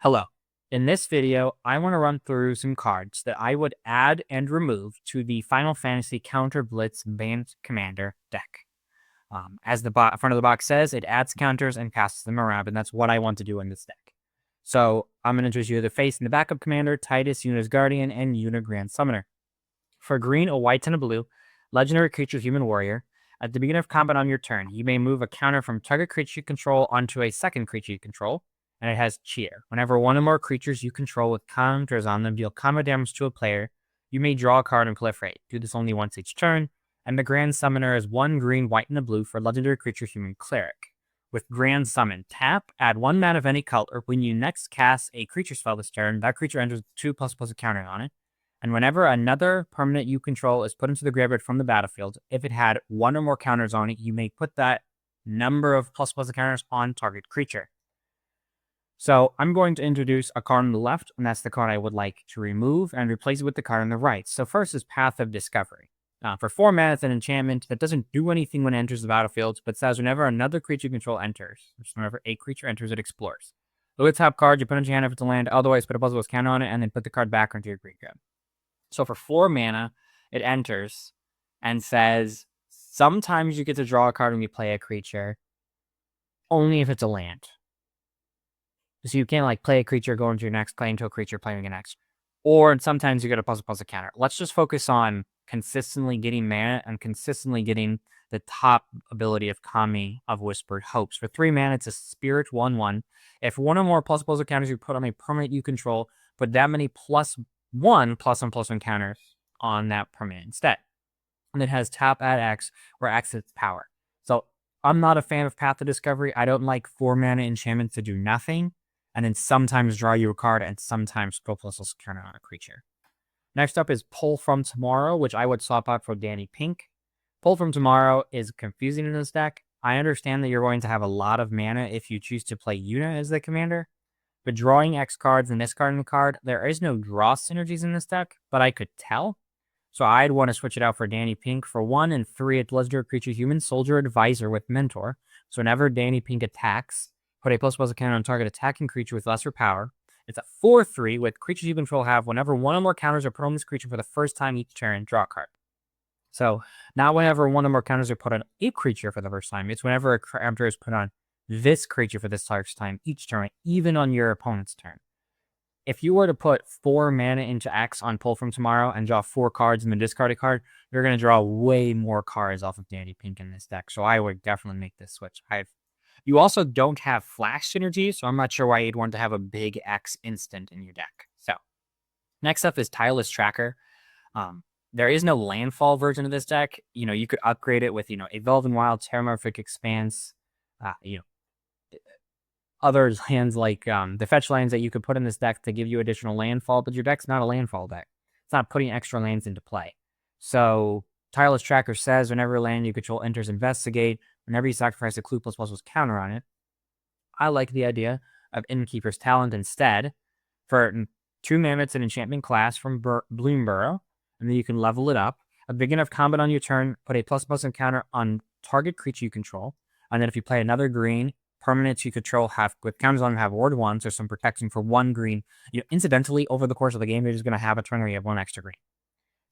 Hello. In this video, I want to run through some cards that I would add and remove to the Final Fantasy Counter Blitz Band Commander deck. As the front of the box says, it adds counters and passes them around, and that's what I want to do in this deck. So I'm going to introduce you the face and the backup commander, Titus, Yuna's Guardian, and Yuna Grand Summoner. For green, a white, and a blue, legendary creature Human Warrior. At the beginning of combat on your turn, you may move a counter from target creature you control onto a second creature you control, and it has cheer. Whenever one or more creatures you control with counters on them deal combat damage to a player, you may draw a card and proliferate. Do this only once each turn, and the Grand Summoner is 1 green, white, and a blue for legendary creature Human Cleric. With Grand Summon, tap, add 1 mana of any color. When you next cast a creature spell this turn, that creature enters 2/++ a counter on it. And whenever another permanent you control is put into the graveyard from the battlefield, if it had 1 or more counters on it, you may put that number of ++ counters on target creature. So I'm going to introduce a card on the left, and that's the card I would like to remove and replace it with the card on the right. So first is Path of Discovery. For 4 mana, it's an enchantment that doesn't do anything when it enters the battlefield, but says whenever another creature you control enters, whenever a creature enters, it explores. Look at the top card, you put it into your hand if it's a land, otherwise put a ++ counter on it, and then put the card back into your graveyard. So for 4 mana, it enters and says, sometimes you get to draw a card when you play a creature, only if it's a land. So you can't play a creature, go into your next, play into a creature, playing your next. Or sometimes you get a ++ counter. Let's just focus on consistently getting mana and consistently getting the top ability of Kami of Whispered Hopes. For 3 mana, it's a Spirit 1/1. If 1 or more ++ counters you put on a permanent you control, put that many +1/+1/+1 counters on that permanent instead. And it has tap at X, where X is power. So I'm not a fan of Path of Discovery. I don't like 4 mana enchantments to do nothing, and then sometimes draw you a card and sometimes go ++ counter on a creature. Next up is Pull from Tomorrow, which I would swap out for Danny Pink. Pull from Tomorrow is confusing in this deck. I understand that you're going to have a lot of mana if you choose to play Yuna as the commander, but drawing X cards and discarding the card, there is no draw synergies in this deck, but I could tell. So I'd want to switch it out for Danny Pink. For 1 and 3, it's legendary creature Human Soldier Advisor with Mentor. So whenever Danny Pink attacks, put a ++ counter on target attacking creature with lesser power. It's a 4/3 with creatures you control have whenever 1 or more counters are put on this creature for the first time each turn, draw a card. So not whenever 1 or more counters are put on a creature for the first time. It's whenever a counter is put on this creature for this first time each turn, even on your opponent's turn. If you were to put 4 mana into X on Pull from Tomorrow and draw 4 cards and then discard a card, you're going to draw way more cards off of Danny Pink in this deck. So I would definitely make this switch. You also don't have flash synergy, so I'm not sure why you'd want to have a big X instant in your deck. So next up is Tireless Tracker. There is no landfall version of this deck. You could upgrade it with, Evolving Wild, Terramorphic Expanse, other lands like the fetch lands that you could put in this deck to give you additional landfall, but your deck's not a landfall deck. It's not putting extra lands into play. So Tireless Tracker says whenever a land you control enters Investigate, whenever you sacrifice a clue ++ counter on it. I like the idea of Innkeeper's Talent instead. For 2 mana, it's an enchantment class from Bloomburrow, and then you can level it up. At the beginning of combat on your turn, put a ++ counter on target creature you control, and then if you play another green, permanents you control have with counters on them have ward 1, so some protection for 1 green. Incidentally, over the course of the game, you're just going to have a turn where you have 1 extra green.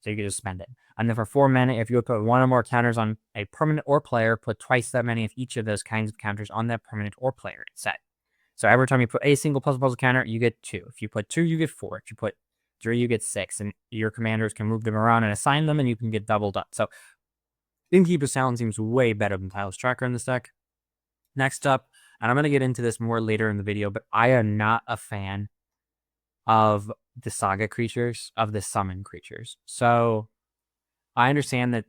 So you can just spend it. And then for 4 mana, if you would put 1 or more counters on a permanent or player, put twice that many of each of those kinds of counters on that permanent or player instead. So every time you put a single ++ counter, you get 2. If you put 2, you get 4. If you put 3, you get 6. And your commanders can move them around and assign them, and you can get doubled up. So Innkeeper's Talent seems way better than Tireless Tracker in this deck. Next up, and I'm going to get into this more later in the video, but I am not a fan of the saga creatures, of the summon creatures. So I understand that,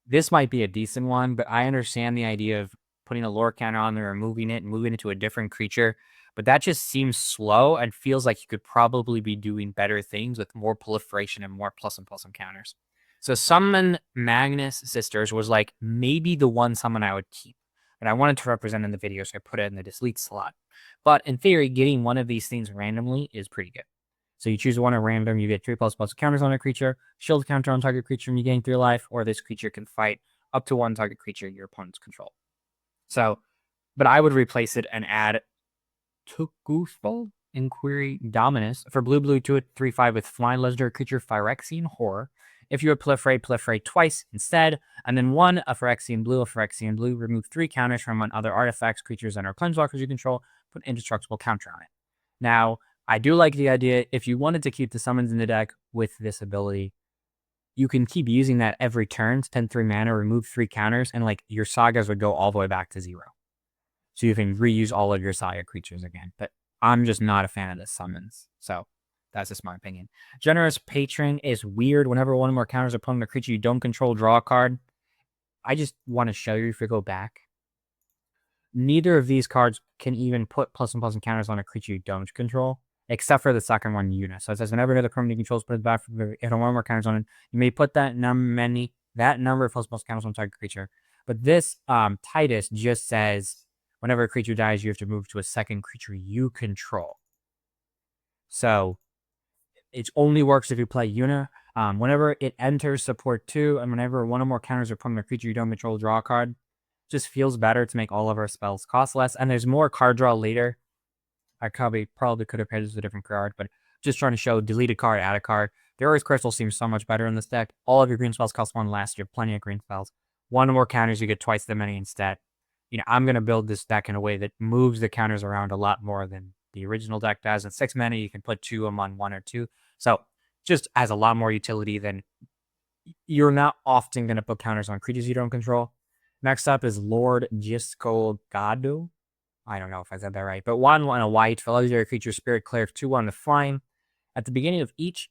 this might be a decent one, but I understand the idea of putting a lore counter on there, moving it to a different creature. But that just seems slow and feels like you could probably be doing better things with more proliferation and more ++ counters. So Summon Magnus Sisters was maybe the one summon I would keep. And I wanted to represent in the video, so I put it in the delete slot. But in theory, getting one of these things randomly is pretty good. So you choose one at random, you get 3 ++ counters on a creature, shield counter on target creature, and you gain 3 life, or this creature can fight up to 1 target creature your opponents control. So, but I would replace it and add Tukusful Inquiry Dominus for blue 2/3/5 with flying legendary creature Phyrexian Horror. If you would proliferate twice instead, and then one a Phyrexian Blue, remove 3 counters from on other artifacts, creatures, and or planeswalkers you control, put indestructible counter on it. Now, I do like the idea, if you wanted to keep the summons in the deck with this ability, you can keep using that every turn, spend 3 mana, remove 3 counters, and like your sagas would go all the way back to 0. So you can reuse all of your saga creatures again. But I'm just not a fan of the summons. So that's just my opinion. Generous Patron is weird. Whenever one or more counters opponent or creature you don't control, draw a card. I just want to show you, if we go back, neither of these cards can even put +1/+1 counters on a creature you don't control, except for the second one, Una. So it says whenever the permanent controls put it back, if one or more counters on it, you may put that number of +1/+1 counters on target creature. But this Titus just says whenever a creature dies, you have to move to a second creature you control. So it only works if you play Una. Whenever it enters support 2, and whenever one or more counters are put on a creature you don't control, draw a card. Just feels better to make all of our spells cost less. And there's more card draw later. I probably could have paired this with a different card, but just trying to show delete a card, add a card. The Auri's Crystal seems so much better in this deck. All of your green spells cost 1 less. You have plenty of green spells. One or more counters, you get twice the many instead. I'm going to build this deck in a way that moves the counters around a lot more than the original deck does. In 6 mana, you can put 2 of them on 1 or 2. So just has a lot more utility than you're not often going to put counters on creatures you don't control. Next up is Lord Giscolgado. I don't know if I said that right, but 1 and a white for legendary creature, Spirit Cleric, 2/1 to flying. At the beginning of each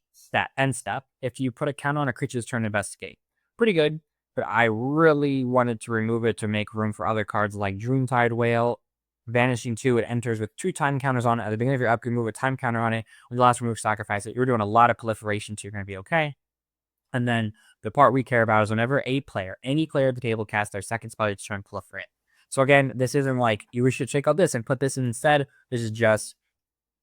end step, if you put a counter on a creature's turn, investigate. Pretty good, but I really wanted to remove it to make room for other cards like Dreamtide Whale. Vanishing 2, it enters with 2 time counters on it. At the beginning of your upgrade, move a time counter on it. When you last remove, sacrifice it. You're doing a lot of proliferation, so you're going to be okay. And then the part we care about is whenever any player at the table casts their second spell each turn, proliferate. So again, this isn't like you should check out this and put this in instead. This is just,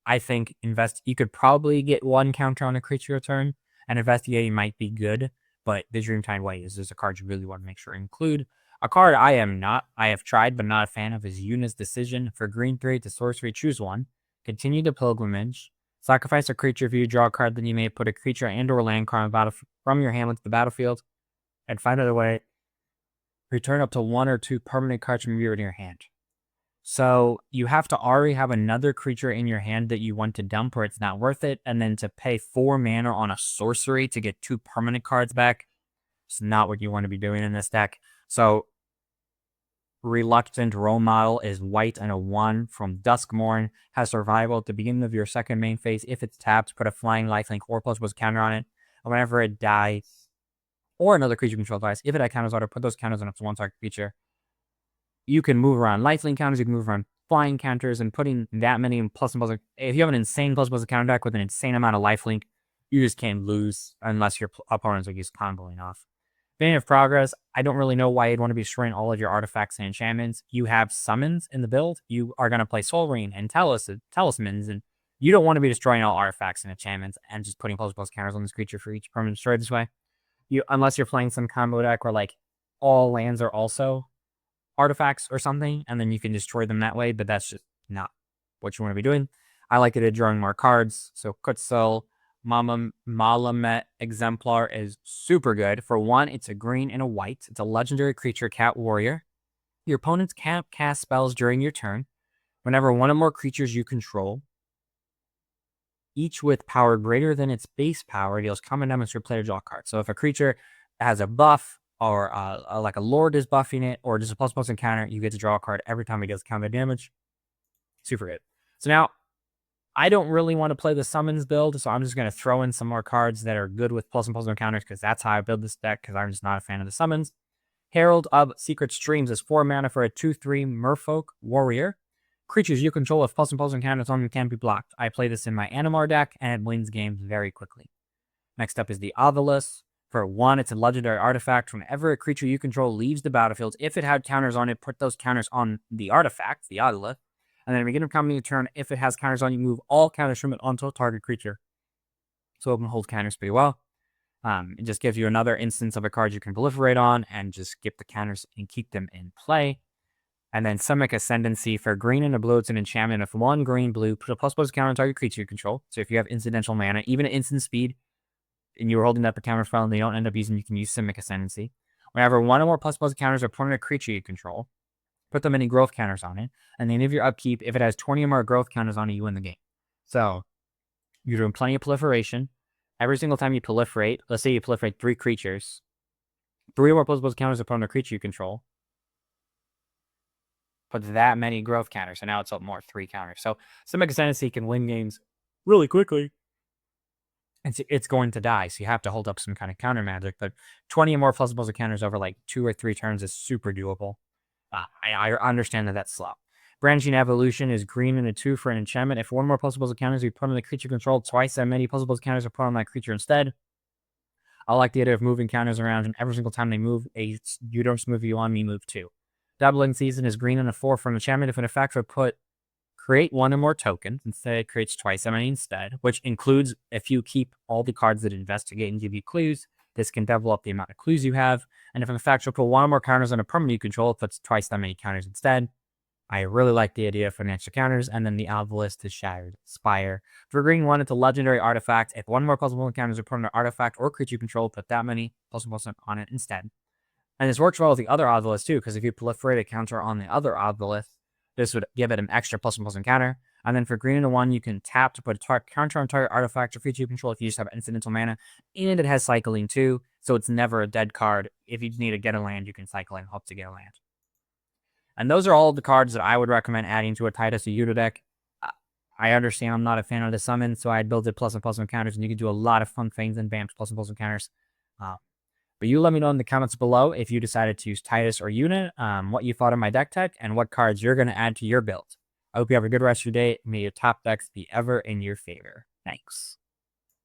I think, you could probably get 1 counter on a creature a turn, and investigating might be good, but the Dreamtime Way is a card you really want to make sure to include. A card I have tried but not a fan of is Una's Decision. For green 3 to sorcery, choose 1. Continue the pilgrimage. Sacrifice a creature. If you draw a card, then you may put a creature and or land card from your hand to the battlefield, and find out a way. Return up to 1 or 2 permanent cards from your hand. So you have to already have another creature in your hand that you want to dump, or it's not worth it, and then to pay 4 mana on a sorcery to get 2 permanent cards back. It's not what you want to be doing in this deck. So Reluctant Role Model is white and a 1 from Duskmourn. Has survival at the beginning of your second main phase. If it's tapped, put a flying lifelink or +1 counter on it. And whenever it dies, or another creature control dies, if it had counters on it, put those counters on up to 1 target creature. You can move around lifelink counters, you can move around flying counters, and putting that many +1/+1. If you have an insane +1/+1 counter deck with an insane amount of lifelink, you just can't lose unless your opponents are just comboing off. Vein of Progress, I don't really know why you'd want to be destroying all of your artifacts and enchantments. You have summons in the build. You are going to play Soul Ring and Talismans, and you don't want to be destroying all artifacts and enchantments and just putting +1/+1 counters on this creature for each permanent destroyed this way. Unless you're playing some combo deck where like all lands are also artifacts or something, and then you can destroy them that way, but that's just not what you want to be doing. I like it at drawing more cards. So Kutzil Malamet Exemplar is super good. For 1, it's a green and a white. It's a legendary creature, Cat Warrior. Your opponents can't cast spells during your turn. Whenever one or more creatures you control, each with power greater than its base power, deals common damage to a player, draw a card. So if a creature has a buff, or like a Lord is buffing it, or just a +1 encounter, you get to draw a card every time it deals counter damage. Super good. So now, I don't really want to play the summons build, so I'm just going to throw in some more cards that are good with +1/+1 counters, because that's how I build this deck, because I'm just not a fan of the summons. Herald of Secret Streams is 4 mana for a 2/3 Merfolk Warrior. Creatures you control with +1/+1 counters on them can't be blocked. I play this in my Animar deck, and it wins games very quickly. Next up is the Ovilus. For 1, it's a legendary artifact. Whenever a creature you control leaves the battlefield, if it had counters on it, put those counters on the artifact, the Ovilus. And then at the beginning of coming turn, if it has counters on you, move all counters from it onto a target creature. So it can hold counters pretty well. It just gives you another instance of a card you can proliferate on and just skip the counters and keep them in play. And then Simic Ascendancy for green and a blue, it's an enchantment. If 1 green blue, put a ++ counter on target creature you control. So if you have incidental mana, even at instant speed, and you were holding up a counter spell and they don't end up using, you can use Simic Ascendancy. Whenever 1 or more ++ counters are put on a creature you control, put them any growth counters on it. And the end of your upkeep, if it has 20 or more growth counters on it, you win the game. So you're doing plenty of proliferation. Every single time you proliferate, let's say you proliferate 3 creatures, 3 or more ++ counters are put on a creature you control. Put that many growth counters, and now it's up more 3 counters. So Simic Ascendancy can win games really quickly. And it's going to die, so you have to hold up some kind of counter magic. But 20 or more ++ counters over like 2 or 3 turns is super doable. I understand that that's slow. Branching Evolution is green and a 2 for an enchantment. If 1 more ++ counters you put on the creature controlled, twice that many ++ counters are put on that creature instead. I like the idea of moving counters around, and every single time they move, you don't move you on me move 2. Doubling Season is green and a 4 for an enchantment. If an effect would create 1 or more tokens, instead it creates twice that many instead, which includes if you keep all the cards that investigate and give you clues, this can double up the amount of clues you have. And if an effect will put 1 or more counters on a permanent you control, it puts twice that many counters instead. I really like the idea of financial counters. And then the Obelisk is Shattered Spire. For green 1, it's a legendary artifact. If 1 more ++ counters are put on an artifact or creature you control, put that many ++ on it instead. And this works well with the other Obelisk too, because if you proliferate a counter on the other Obelisk, this would give it an extra ++ counter. And then for green and a 1, you can tap to put a counter on target artifact or creature you control if you just have incidental mana. And it has cycling too, so it's never a dead card. If you need to get a land, you can cycle and hope to get a land. And those are all of the cards that I would recommend adding to a Tidus or Yuta deck. I understand I'm not a fan of the summon, so I'd build it ++ counters, and you can do a lot of fun things in BAM's ++ counters. But you let me know in the comments below if you decided to use Tidus or Yuna, what you thought of my deck tech, and what cards you're going to add to your build. I hope you have a good rest of your day. May your top decks be ever in your favor. Thanks.